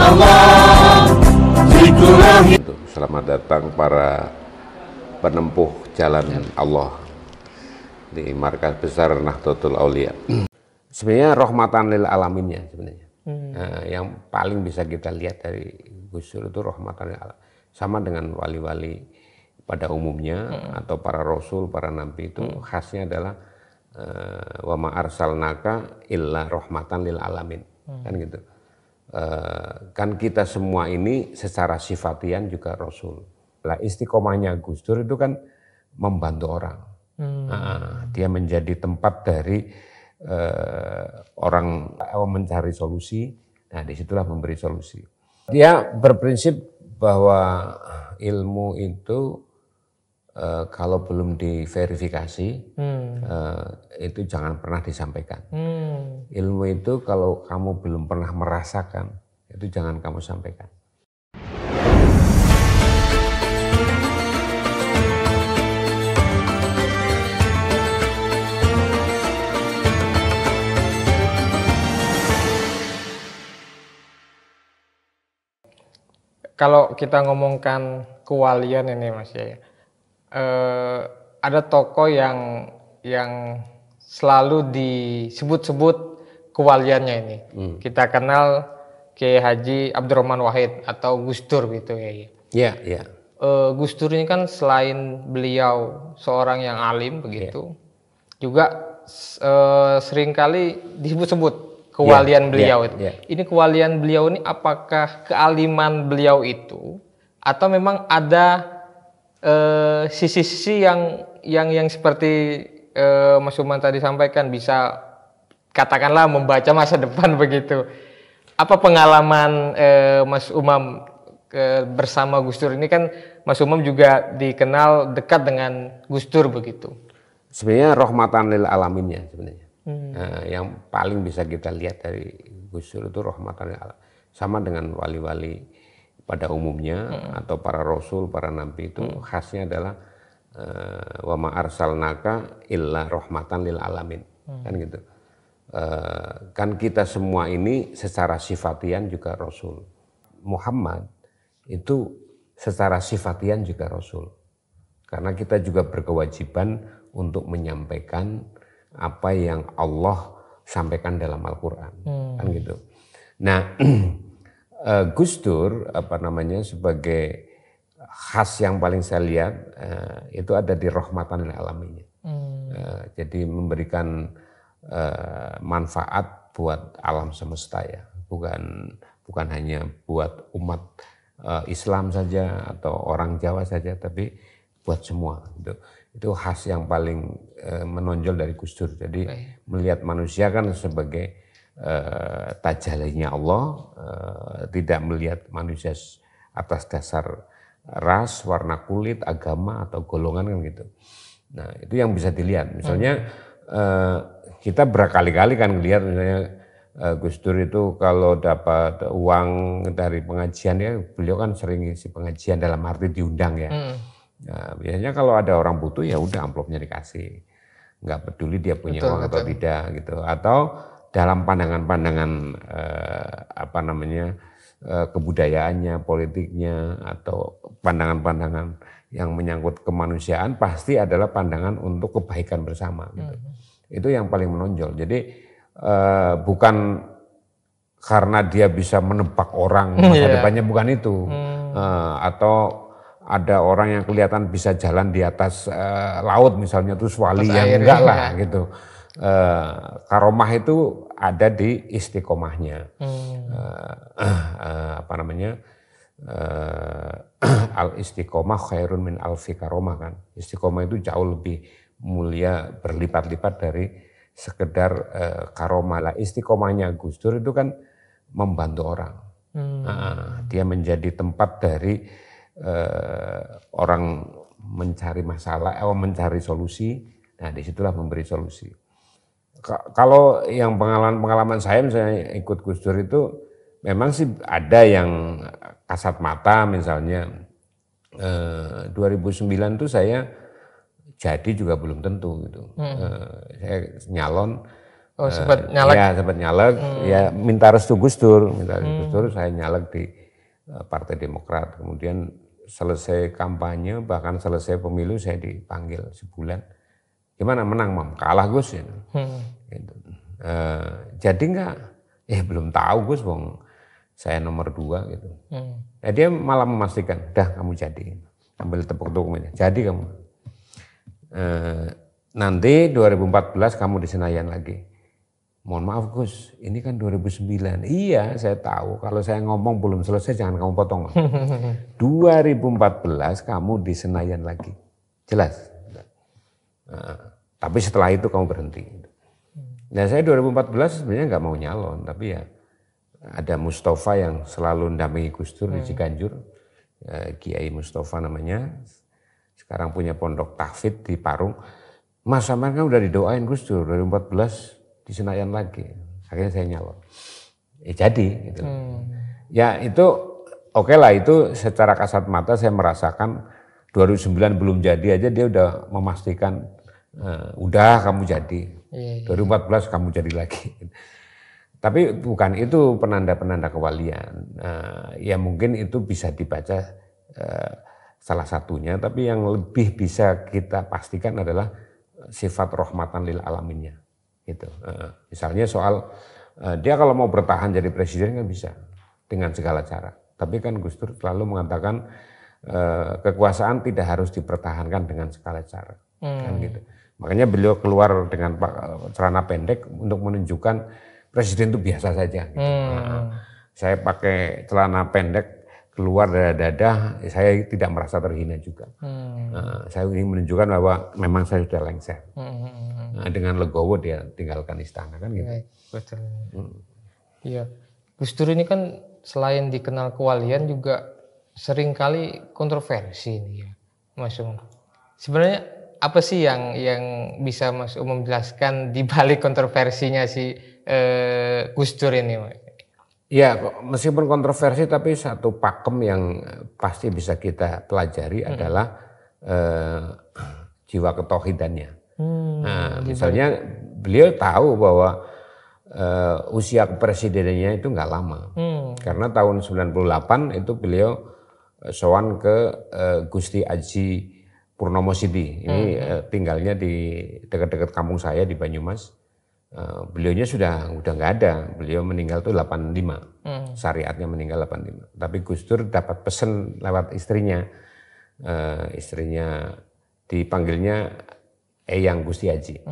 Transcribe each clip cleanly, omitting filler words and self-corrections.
Allah, zikrullah. Selamat datang para penempuh jalan Allah di markas besar Nahdlatul Aulia. Sebenarnya rahmatan lil alamin ya sebenarnya. Yang paling bisa kita lihat dari Gus Dur itu rahmatan lil alamin. Sama dengan wali-wali pada umumnya atau para rasul, para nabi itu khasnya adalah wa ma arsalnaka illa rahmatan lil alamin. Kan gitu. Kan kita semua ini secara sifatian juga rasul. Lah istiqomahnya Gus Dur itu kan membantu orang. Dia menjadi tempat dari orang mencari solusi. Nah, disitulah memberi solusi. Dia berprinsip bahwa ilmu itu kalau belum diverifikasi itu jangan pernah disampaikan. Ilmu itu kalau kamu belum pernah merasakan itu jangan kamu sampaikan. Kalau kita ngomongkan kewalian ini Mas ya, ada tokoh yang selalu disebut-sebut kewaliannya ini. Kita kenal Kiai Haji Abdurrahman Wahid atau Gus Dur gitu ya. Iya. Gus Dur ini kan selain beliau seorang yang alim begitu, juga seringkali disebut-sebut kewalian beliau itu. Ini kewalian beliau ini apakah kealiman beliau itu atau memang ada sisi-sisi yang seperti Mas Umam tadi sampaikan bisa katakanlah membaca masa depan begitu. Apa pengalaman Mas Umam bersama Gus Dur ini kan Mas Umam juga dikenal dekat dengan Gus Dur begitu. Sebenarnya rahmatan lil alamin ya sebenarnya. Yang paling bisa kita lihat dari Gus Dur itu rahmatan lil alamin. Sama dengan wali-wali pada umumnya atau para rasul, para nabi itu khasnya adalah wa ma arsalnaka illa rahmatan lil alamin. Kan gitu. Kan kita semua ini secara sifatian juga rasul. Muhammad itu secara sifatian juga rasul. Karena kita juga berkewajiban untuk menyampaikan apa yang Allah sampaikan dalam Al-Quran. Kan gitu. Nah, Gus Dur sebagai khas yang paling saya lihat itu ada di rahmatan lil alamin. Jadi memberikan manfaat buat alam semesta ya, bukan hanya buat umat Islam saja atau orang Jawa saja, tapi buat semua. Itu khas yang paling menonjol dari Gus Dur. Jadi melihat manusia kan sebagai tajalinya Allah, tidak melihat manusia atas dasar ras, warna kulit, agama atau golongan kan gitu. Nah itu yang bisa dilihat. Misalnya kita berkali-kali kan melihat misalnya Gus Dur itu kalau dapat uang dari pengajian ya, beliau kan sering isi pengajian dalam arti diundang ya. Nah, biasanya kalau ada orang butuh ya udah amplopnya dikasih, nggak peduli dia punya uang atau tidak gitu. Atau dalam pandangan-pandangan kebudayaannya, politiknya atau pandangan-pandangan yang menyangkut kemanusiaan pasti adalah pandangan untuk kebaikan bersama gitu. Itu yang paling menonjol. Jadi bukan karena dia bisa menebak orang masa depannya, bukan itu. Atau ada orang yang kelihatan bisa jalan di atas laut misalnya terus wali yang enggak lah gitu. Karomah itu ada di istiqomahnya. Al istiqomah khairun min alfi karomah kan. Istiqomah itu jauh lebih mulia berlipat-lipat dari sekedar karomah. Lah istiqomahnya Gus Dur itu kan membantu orang. Dia menjadi tempat dari orang mencari masalah, mencari solusi. Nah, disitulah memberi solusi. Kalau yang pengalaman saya misalnya ikut Gus Dur itu memang sih ada yang kasat mata misalnya 2009 itu saya jadi juga belum tentu gitu. Saya nyalon Oh, sempat nyalek. Ya sempat nyalek, ya minta restu Gus Dur, saya nyalek di Partai Demokrat. Kemudian selesai kampanye, bahkan selesai pemilu saya dipanggil sebulan. Gimana menang Mam? Kalah Gus. Gitu. Jadi enggak? Belum tahu Gus, wong saya nomor 2 gitu. Nah, dia malah memastikan, dah kamu jadi. Ambil tepuk-tepuk, jadi kamu. Nanti 2014 kamu di Senayan lagi. Mohon maaf Gus, ini kan 2009. Iya, saya tahu. Kalau saya ngomong belum selesai, jangan kamu potong. 2014 kamu di Senayan lagi. Jelas. Tapi setelah itu kamu berhenti. Nah saya 2014 sebenarnya nggak mau nyalon, tapi ya ada Mustafa yang selalu mendampingi Gus Dur di Ciganjur. Kiai Mustafa namanya. Sekarang punya pondok tahfidz di Parung. Mas Samar kan udah didoain Gus Dur 2014 di Senayan lagi, akhirnya saya nyalon. Jadi, gitu. Ya itu oke lah, itu secara kasat mata saya merasakan 2009 belum jadi aja dia udah memastikan, udah kamu jadi, 2014 kamu jadi lagi. Tapi bukan itu penanda-penanda kewalian. Ya mungkin itu bisa dibaca salah satunya, tapi yang lebih bisa kita pastikan adalah sifat rahmatan lil alaminnya. Gitu. Misalnya soal dia kalau mau bertahan jadi presiden kan bisa dengan segala cara. Tapi kan Gus Dur selalu mengatakan kekuasaan tidak harus dipertahankan dengan segala cara. Kan gitu. Makanya beliau keluar dengan celana pendek untuk menunjukkan presiden itu biasa saja. Gitu. Saya pakai celana pendek keluar dari dada, saya tidak merasa terhina juga. Saya ingin menunjukkan bahwa memang saya sudah lengser. Dengan legowo dia tinggalkan istana kan gitu. Betul. Iya. Gus Dur ini kan selain dikenal kewalian juga seringkali kontroversi nih ya, Mas Umam. Sebenarnya apa sih yang bisa Mas Umam jelaskan di balik kontroversinya si Gus Dur ini? Ya, meskipun kontroversi tapi satu pakem yang pasti bisa kita pelajari adalah jiwa ketauhidannya. Nah, misalnya beliau tahu bahwa usia kepresidenannya itu nggak lama. Karena tahun 98 itu beliau sowan ke Gusti Aji Purnomo Sidi. Ini tinggalnya di dekat-dekat kampung saya di Banyumas. Beliaunya sudah nggak ada, beliau meninggal tuh 85, syariatnya meninggal 85. Tapi Gus Dur dapat pesan lewat istrinya, istrinya dipanggilnya Eyang Gusti Haji.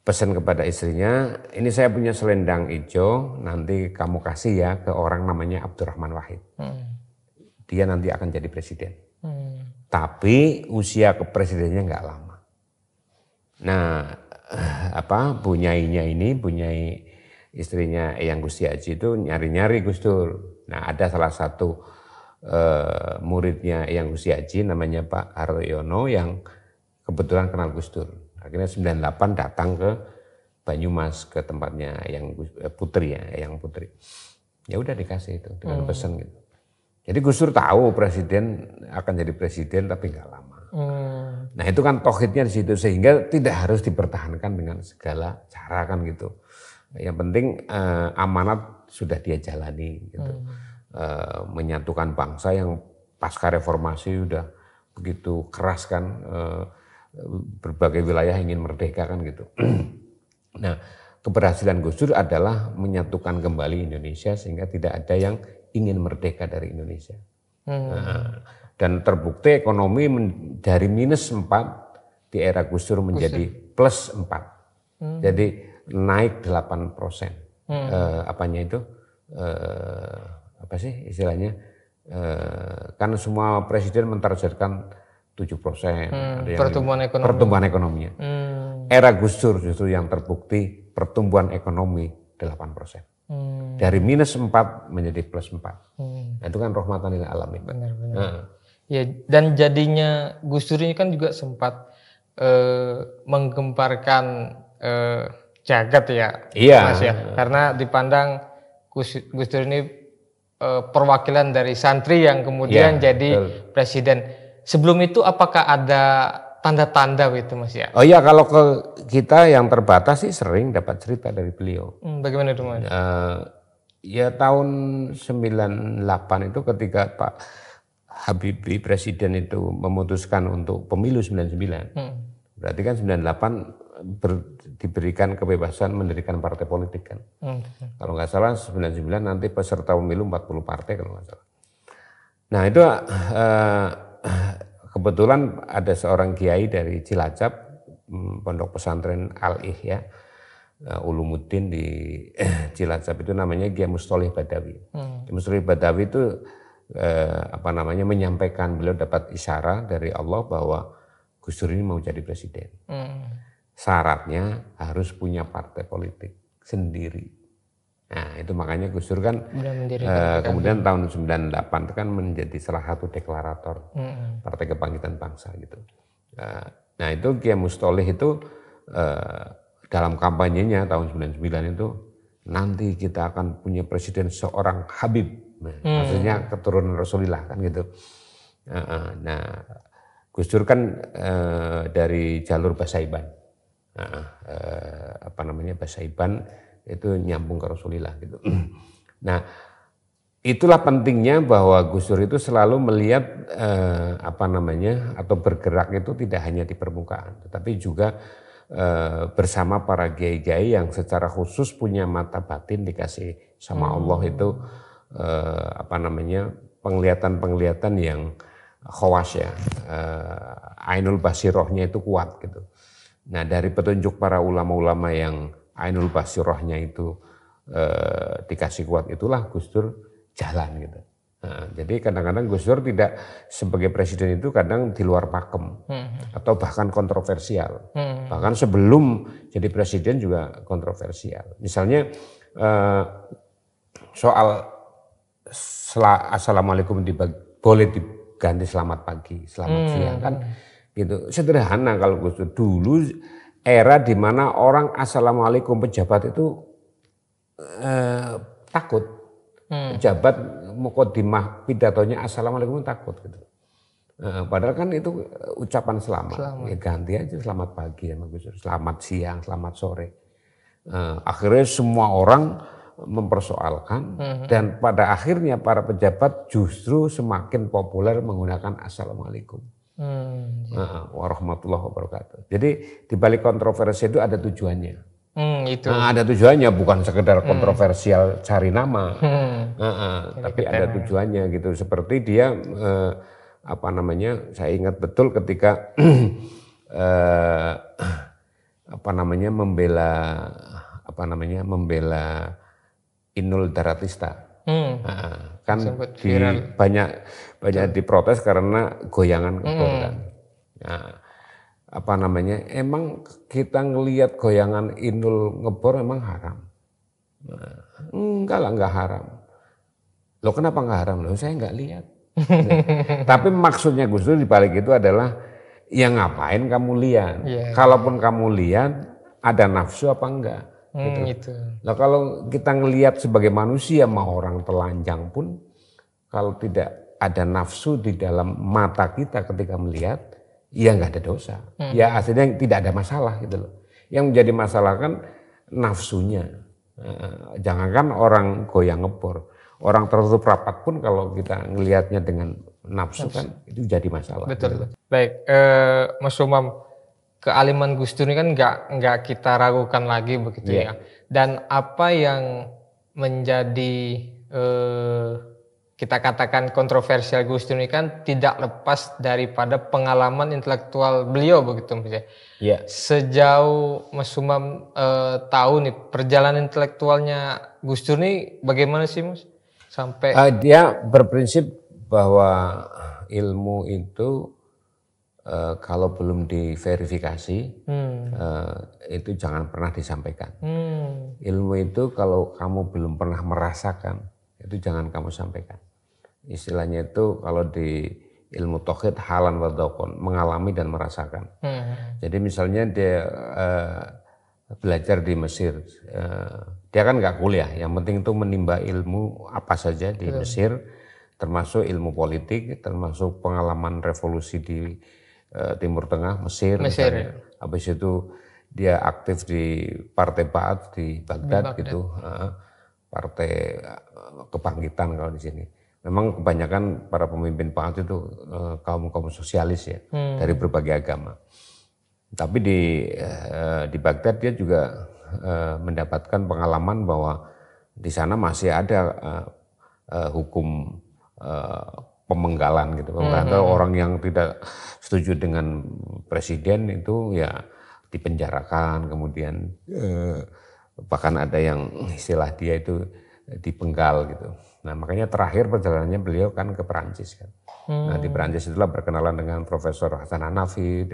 Pesan kepada istrinya, ini saya punya selendang hijau, nanti kamu kasih ya ke orang namanya Abdurrahman Wahid. Dia nanti akan jadi presiden. Tapi usia kepresidennya nggak lama. Nah, bunyainya ini, bunyai istrinya Eyang Gusti Haji itu nyari-nyari Gus Dur. Nah ada salah satu muridnya Eyang Gusti Haji namanya Pak Haryono yang kebetulan kenal Gus Dur. Akhirnya 98 datang ke Banyumas ke tempatnya Eyang Putri ya, Eyang Putri. Ya udah dikasih itu dengan pesan gitu. Jadi Gus Dur tahu presiden akan jadi presiden tapi nggak lama. Nah itu kan tauhidnya di situ sehingga tidak harus dipertahankan dengan segala cara kan gitu. Yang penting amanat sudah dia jalani gitu. Menyatukan bangsa yang pasca reformasi udah begitu keras kan, berbagai wilayah ingin merdeka kan gitu. Nah keberhasilan Gus Dur adalah menyatukan kembali Indonesia sehingga tidak ada yang ingin merdeka dari Indonesia. Dan terbukti ekonomi dari minus 4 di era Gus Dur menjadi plus 4. Jadi naik 8%. Apanya itu? Apa sih istilahnya? Kan semua presiden mentargetkan 7%. Pertumbuhan ekonominya. Era Gus Dur justru yang terbukti pertumbuhan ekonomi 8%. Dari minus 4 menjadi plus 4. Nah, itu kan rahmatan lil alamin. Benar. Ya, dan jadinya Gus Dur ini kan juga sempat menggemparkan jagat ya, Mas ya. Karena dipandang Gus Dur ini perwakilan dari santri yang kemudian jadi presiden. Sebelum itu apakah ada tanda-tanda gitu Mas ya? Oh iya, kalau ke kita yang terbatas sih sering dapat cerita dari beliau. Bagaimana itu Mas? Ya tahun 98 itu ketika Pak Habibie Presiden itu memutuskan untuk pemilu 99. Berarti kan 98 diberikan kebebasan mendirikan partai politik kan. Kalau nggak salah 99 nanti peserta pemilu 40 partai kalau nggak salah. Nah itu kebetulan ada seorang kiai dari Cilacap, pondok pesantren Al-Ihya Ulumuddin di Cilacap itu namanya Kiai Mustoleh Badawi. Mustoleh Badawi itu menyampaikan, beliau dapat isyarat dari Allah bahwa Gus Dur ini mau jadi presiden. Syaratnya harus punya partai politik sendiri. Nah itu makanya Gus Dur kan kemudian tahun 98 itu kan menjadi salah satu deklarator Partai Kebangkitan Bangsa gitu. Nah itu Kiai Mustoleh itu dalam kampanyenya tahun 99 itu nanti kita akan punya presiden seorang Habib, maksudnya keturunan Rasulullah kan gitu. Nah Gus Dur kan dari jalur Basaiban, Basaiban itu nyambung ke Rasulullah gitu. Nah itulah pentingnya bahwa Gus Dur itu selalu melihat atau bergerak itu tidak hanya di permukaan, tetapi juga bersama para kiai-kiai yang secara khusus punya mata batin dikasih sama Allah itu penglihatan-penglihatan yang khawas ya, ainul basirohnya itu kuat gitu. Nah dari petunjuk para ulama-ulama yang ainul basirohnya itu dikasih kuat itulah Gus Dur jalan gitu. Nah, jadi kadang-kadang Gus Dur tidak sebagai presiden itu kadang di luar pakem atau bahkan kontroversial. Bahkan sebelum jadi presiden juga kontroversial. Misalnya soal assalamualaikum boleh diganti selamat pagi, selamat siang kan gitu. Sederhana kalau Gus Dur. Dulu era di mana orang assalamualaikum pejabat itu takut. Pejabat mukodimah pidatonya assalamualaikum takut gitu. Padahal kan itu ucapan selamat. Ya ganti aja selamat pagi ya Gus Dur. Selamat siang, selamat sore. Akhirnya semua orang mempersoalkan dan pada akhirnya para pejabat justru semakin populer menggunakan assalamualaikum warahmatullahi wabarakatuh. Jadi di balik kontroversi itu ada tujuannya. Ada tujuannya, bukan sekedar kontroversial cari nama, tapi ada tujuannya gitu. Seperti dia saya ingat betul ketika membela Inul Daratista. Kan banyak diprotes karena goyangan kebor kan. Emang kita ngelihat goyangan Inul ngebor emang haram? Enggak lah, enggak haram. Loh kenapa enggak haram? Loh saya enggak lihat. Tapi maksudnya Gus Dur dibalik itu adalah, ya ngapain kamu lihat? Kalaupun kamu lihat, ada nafsu apa enggak? Gitu. Nah kalau kita ngelihat sebagai manusia, mau orang telanjang pun, kalau tidak ada nafsu di dalam mata kita ketika melihat, ya nggak ada dosa. Ya aslinya tidak ada masalah gitu loh. Yang menjadi masalah kan nafsunya. Jangankan orang goyang ngebor, orang tertutup rapat pun kalau kita ngelihatnya dengan nafsu kan itu jadi masalah. Betul. Gitu. Baik, Mas Umam, kealiman Gus Dur ini kan nggak kita ragukan lagi begitu ya. Dan apa yang menjadi kita katakan kontroversial Gus Dur ini kan tidak lepas daripada pengalaman intelektual beliau begitu Mas ya. Sejauh Mas Umam tahu nih perjalanan intelektualnya Gus Dur ini bagaimana sih Mas? Sampai dia berprinsip bahwa ilmu itu kalau belum diverifikasi itu jangan pernah disampaikan. Ilmu itu kalau kamu belum pernah merasakan itu jangan kamu sampaikan. Istilahnya itu kalau di ilmu tauhid halan wa dzaqan, mengalami dan merasakan. Jadi misalnya dia belajar di Mesir, dia kan nggak kuliah, yang penting itu menimba ilmu apa saja di Mesir, termasuk ilmu politik, termasuk pengalaman revolusi di Timur Tengah, Mesir. Ya. Habis itu dia aktif di Partai Ba'ath di Baghdad gitu, Partai Kebangkitan kalau di sini. Memang kebanyakan para pemimpin Ba'ath itu kaum sosialis ya, dari berbagai agama. Tapi di Baghdad dia juga mendapatkan pengalaman bahwa di sana masih ada hukum pemenggalan gitu. Orang yang tidak setuju dengan presiden itu ya dipenjarakan, kemudian bahkan ada yang istilah dia itu dipenggal gitu. Nah makanya terakhir perjalanannya beliau kan ke Perancis kan. Nah di Perancis itulah berkenalan dengan Profesor Hasan Hanafi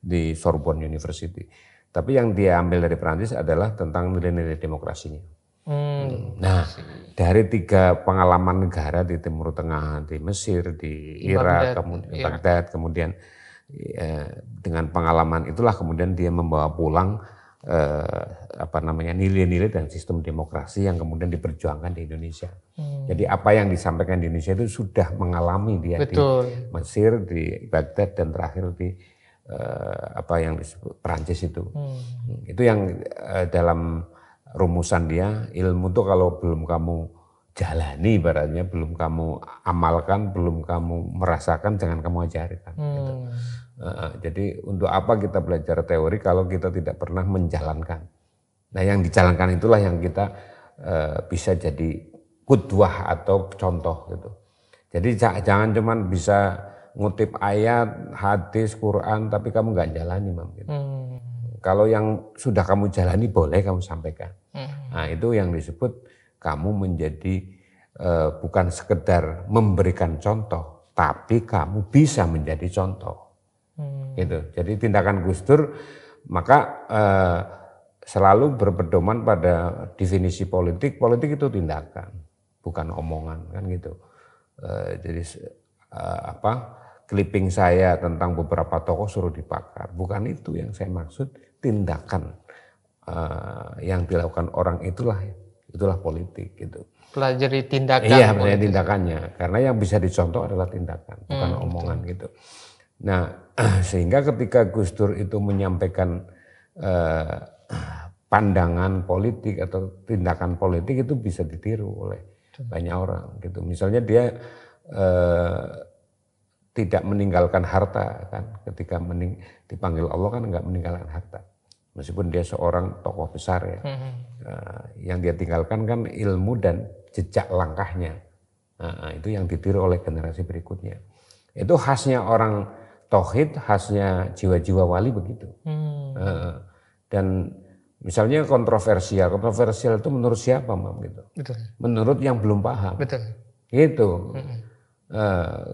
di Sorbonne University. Tapi yang dia ambil dari Perancis adalah tentang nilai-nilai demokrasinya. Nah dari 3 pengalaman negara di Timur Tengah, di Mesir, di Irak, kemudian Baghdad, kemudian dengan pengalaman itulah kemudian dia membawa pulang nilai-nilai dan sistem demokrasi yang kemudian diperjuangkan di Indonesia. Jadi apa yang disampaikan di Indonesia itu sudah mengalami dia di Mesir, di Baghdad, dan terakhir di yang disebut Perancis itu. Itu yang dalam rumusan dia, ilmu itu kalau belum kamu jalani ibaratnya, belum kamu amalkan, belum kamu merasakan, jangan kamu ajarkan. Gitu. Jadi untuk apa kita belajar teori kalau kita tidak pernah menjalankan. Nah yang dijalankan itulah yang kita bisa jadi qudwah atau contoh gitu. Jadi jangan cuma bisa ngutip ayat, hadis, Quran, tapi kamu nggak jalani, gitu. Kalau yang sudah kamu jalani boleh kamu sampaikan. Nah itu yang disebut kamu menjadi bukan sekedar memberikan contoh, tapi kamu bisa menjadi contoh. Gitu. Jadi tindakan Gus Dur maka selalu berpedoman pada definisi politik. Politik itu tindakan, bukan omongan kan gitu. Jadi clipping saya tentang beberapa tokoh suruh dibakar, bukan itu yang saya maksud. Tindakan yang dilakukan orang itulah politik gitu. Pelajari tindakan. Iya, tindakannya. Karena yang bisa dicontoh adalah tindakan, bukan omongan gitu. Nah, sehingga ketika Gus Dur itu menyampaikan pandangan politik atau tindakan politik itu bisa ditiru oleh banyak orang gitu. Misalnya dia tidak meninggalkan harta kan, ketika dipanggil Allah kan enggak meninggalkan harta. Meskipun dia seorang tokoh besar ya, yang dia tinggalkan kan ilmu dan jejak langkahnya. Itu yang ditiru oleh generasi berikutnya. Itu khasnya orang tauhid, khasnya jiwa-jiwa wali begitu. Dan misalnya kontroversial itu menurut siapa, Mam? Gitu. Betul. Menurut yang belum paham. Betul. Gitu.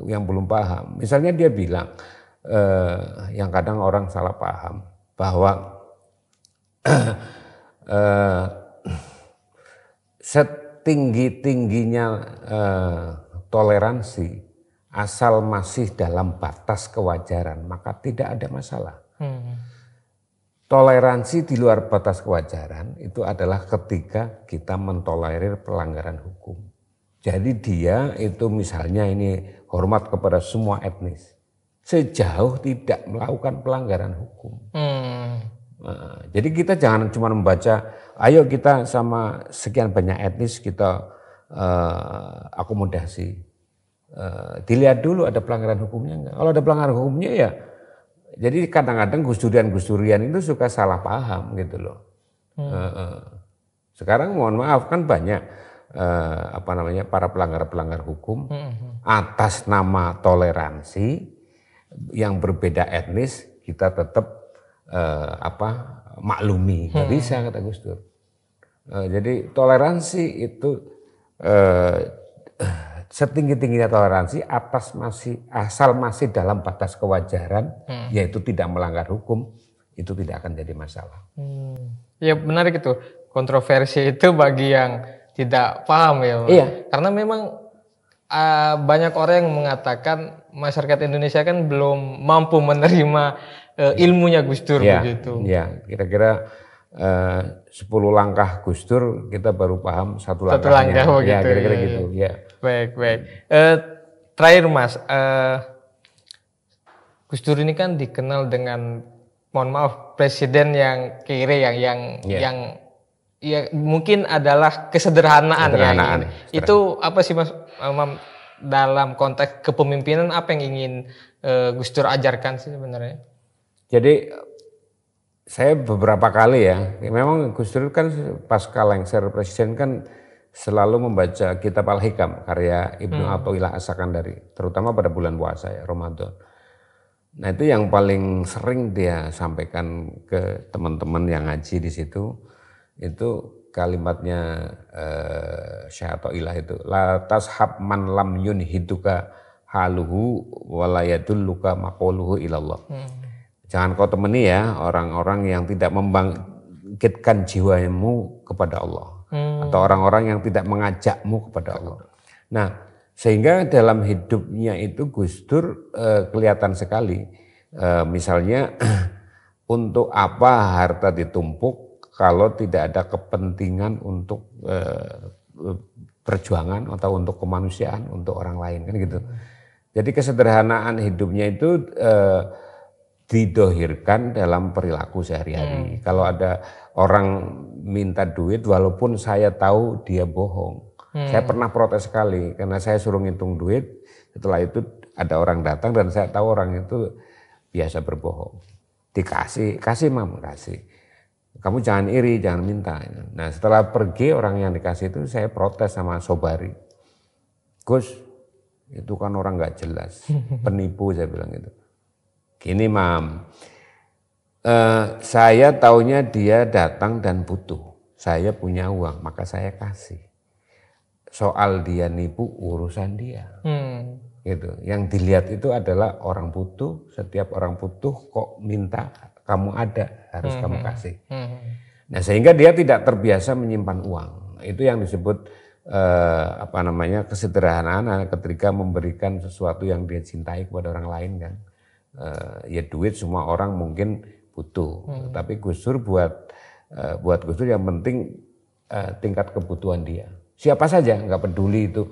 Yang belum paham. Misalnya dia bilang, yang kadang orang salah paham bahwa setinggi-tingginya toleransi asal masih dalam batas kewajaran maka tidak ada masalah. Toleransi di luar batas kewajaran itu adalah ketika kita mentolerir pelanggaran hukum. Jadi dia itu misalnya ini hormat kepada semua etnis sejauh tidak melakukan pelanggaran hukum. Nah, jadi kita jangan cuma membaca, ayo kita sama sekian banyak etnis kita akomodasi. Dilihat dulu ada pelanggaran hukumnya enggak. Kalau ada pelanggaran hukumnya ya, jadi kadang-kadang Gus Durian itu suka salah paham gitu loh. Sekarang mohon maaf kan banyak para pelanggar hukum atas nama toleransi yang berbeda etnis kita tetap maklumi, nggak bisa kata Gus Dur. Jadi toleransi itu setinggi-tingginya toleransi asal masih dalam batas kewajaran, yaitu tidak melanggar hukum, itu tidak akan jadi masalah. Ya menarik itu, kontroversi itu bagi yang tidak paham ya, iya. Karena memang banyak orang yang mengatakan masyarakat Indonesia kan belum mampu menerima ilmunya Gus Dur begitu. Ya, kira-kira 10 langkah Gus Dur kita baru paham satu langkahnya. Langkah begitu. Ya, kira-kira gitu. Ya. Baik. Terakhir Mas, Gus Dur ini kan dikenal dengan, mohon maaf, presiden yang kere, yang ya mungkin adalah kesederhanaan, Sederhanaan. Itu apa sih Mas Umam, dalam konteks kepemimpinan apa yang ingin Gus Dur ajarkan sih sebenarnya? Jadi saya beberapa kali ya, memang Gus Dur kan pasca lengser presiden kan selalu membaca kitab Al-Hikam karya Ibnu Athaillah As-Sakandari, terutama pada bulan puasa ya, Ramadan. Nah itu yang paling sering dia sampaikan ke teman-teman yang ngaji di situ, itu kalimatnya Syekh Athaillah itu, la tashab man lam yunhiduka haluhu walayadulluka maquluhu ilallah. Jangan kau temani ya orang-orang yang tidak membangkitkan jiwamu kepada Allah. Atau orang-orang yang tidak mengajakmu kepada Allah. Nah, sehingga dalam hidupnya itu Gus Dur kelihatan sekali. Misalnya untuk apa harta ditumpuk kalau tidak ada kepentingan untuk perjuangan atau untuk kemanusiaan, untuk orang lain kan gitu. Jadi kesederhanaan hidupnya itu didohirkan dalam perilaku sehari-hari. Kalau ada orang minta duit walaupun saya tahu dia bohong. Saya pernah protes sekali karena saya suruh ngitung duit, setelah itu ada orang datang dan saya tahu orang itu biasa berbohong. Kasih mam, kasih. Kamu jangan iri, jangan minta. Nah setelah pergi orang yang dikasih itu saya protes sama Sobari. Gus, itu kan orang gak jelas, penipu saya bilang gitu. Gini mam, saya taunya dia datang dan butuh, saya punya uang maka saya kasih. Soal dia nipu urusan dia, gitu. Yang dilihat itu adalah orang butuh, setiap orang butuh kok minta, kamu ada harus kamu kasih. Nah sehingga dia tidak terbiasa menyimpan uang, itu yang disebut kesederhanaan ketika memberikan sesuatu yang dia cintai kepada orang lain kan. Ya duit semua orang mungkin butuh, tapi Gus Dur buat Gus Dur yang penting tingkat kebutuhan dia. Siapa saja, nggak peduli itu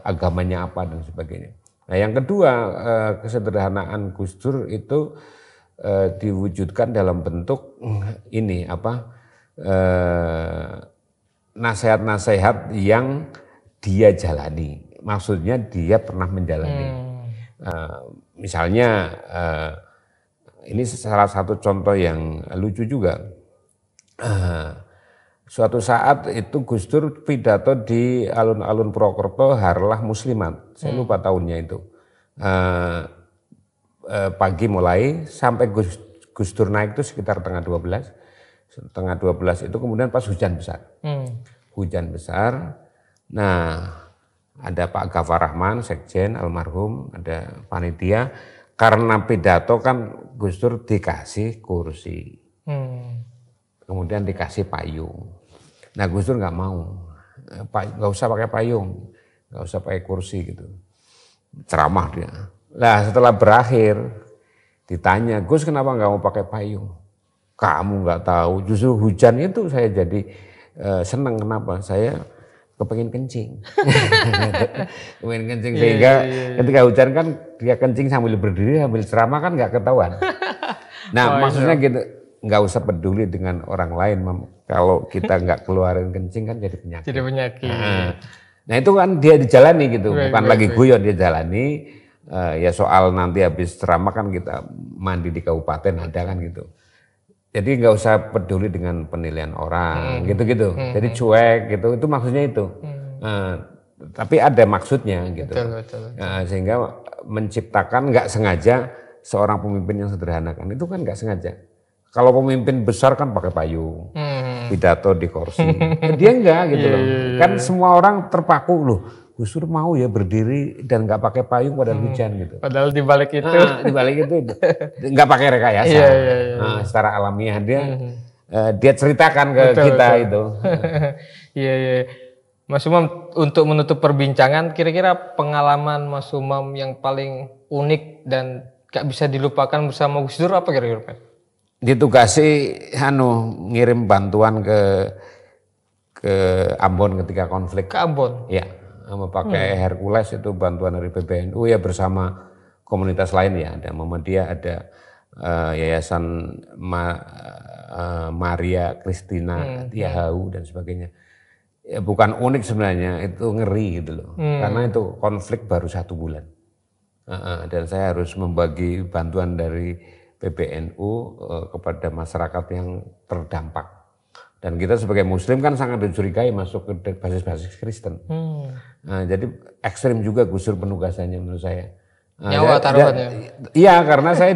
agamanya apa dan sebagainya. Nah yang kedua kesederhanaan Gus Dur itu diwujudkan dalam bentuk ini nasihat-nasihat yang dia jalani. Maksudnya dia pernah menjalani. Misalnya ini salah satu contoh yang lucu juga. Suatu saat itu Gus Dur pidato di alun-alun Purwokerto Harlah Muslimat. Saya lupa tahunnya itu. Pagi mulai sampai Gus Dur naik itu sekitar setengah 12 itu kemudian pas hujan besar. Hujan besar. Nah, ada Pak Ghaffar Rahman, Sekjen almarhum, ada panitia. Karena pidato kan Gus Dur dikasih kursi, kemudian dikasih payung. Nah Gus Dur nggak mau, nggak usah pakai payung, nggak usah pakai kursi gitu. Ceramah dia. Nah setelah berakhir ditanya, Gus kenapa nggak mau pakai payung? Kamu nggak tahu, justru hujan itu saya jadi seneng. Kenapa? Saya kepengen kencing. Kepengen kencing sehingga ketika hujan kan dia kencing sambil berdiri sambil ceramah kan nggak ketahuan. Nah maksudnya gitu, nggak usah peduli dengan orang lain. Kalau kita nggak keluarin kencing kan jadi penyakit. Jadi penyakit. Nah itu kan dia dijalani gitu, bukan lagi guyon, dia jalani. Ya soal nanti habis ceramah kan kita mandi di kabupaten ada kan gitu. Jadi nggak usah peduli dengan penilaian orang, gitu-gitu. Jadi cuek gitu, itu maksudnya itu. Tapi ada maksudnya gitu. Betul. Sehingga menciptakan nggak sengaja seorang pemimpin yang sederhana kan, itu kan nggak sengaja. Kalau pemimpin besar kan pakai payung, pidato di kursi. Dia enggak gitu loh. Kan semua orang terpaku loh. Gus Dur mau ya berdiri dan nggak pakai payung pada hujan gitu. Padahal di balik itu, nggak pakai rekayasa. Secara alamiah dia ceritakan ke kita itu. Iya. Mas Umam, untuk menutup perbincangan, kira-kira pengalaman Mas Umam yang paling unik dan gak bisa dilupakan bersama Gus Dur apa kira-kira? Ditugasi ngirim bantuan ke Ambon ketika konflik. Ke Ambon? Ya. Pakai Hercules itu bantuan dari PBNU ya bersama komunitas lain ya, ada Muhammadiyah, ada Yayasan Maria Christina Tiahau dan sebagainya. Ya, bukan unik sebenarnya, itu ngeri gitu loh. Karena itu konflik baru 1 bulan. Dan saya harus membagi bantuan dari PBNU kepada masyarakat yang terdampak. Dan kita sebagai Muslim kan sangat dicurigai masuk ke basis-basis Kristen. Jadi ekstrim juga Gus Dur penugasannya menurut saya. Nyawa taruhannya. Iya, karena saya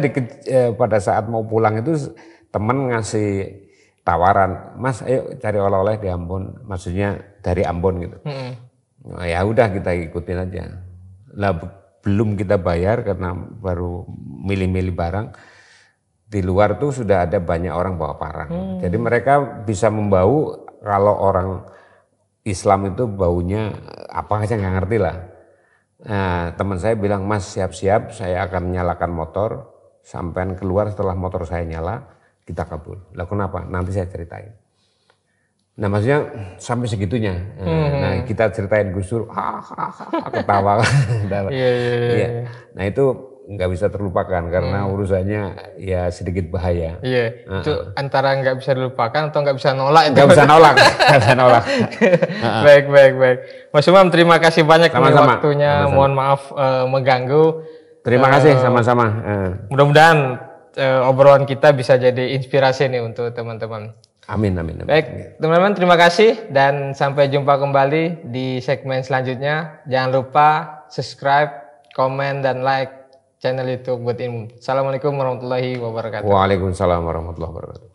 pada saat mau pulang itu teman ngasih tawaran, Mas ayo cari oleh-oleh di Ambon, maksudnya dari Ambon gitu. Nah, ya udah kita ikutin aja. Lah belum kita bayar karena baru milih-milih barang. Di luar tuh sudah ada banyak orang bawa parang. Jadi mereka bisa membau, kalau orang Islam itu baunya apa aja nggak ngerti lah. Nah, teman saya bilang, Mas siap-siap saya akan nyalakan motor, sampean keluar setelah motor saya nyala, kita kabur. Lah kenapa? Nanti saya ceritain. Nah maksudnya sampai segitunya. Nah kita ceritain Gus Dur, ketawa. Iya. Nah itu nggak bisa terlupakan karena urusannya ya sedikit bahaya. Iya, itu antara nggak bisa dilupakan atau nggak bisa nolak. Nggak bisa nolak, nggak bisa nolak. Baik. Mas Umam, terima kasih banyak Sama-sama. waktunya. Mohon maaf mengganggu. Terima kasih sama-sama. Mudah-mudahan obrolan kita bisa jadi inspirasi nih untuk teman-teman. Amin. Baik, teman-teman, terima kasih dan sampai jumpa kembali di segmen selanjutnya. Jangan lupa subscribe, komen, dan like channel YouTube Buat Ilmu. Assalamualaikum warahmatullahi wabarakatuh. Waalaikumsalam warahmatullahi wabarakatuh.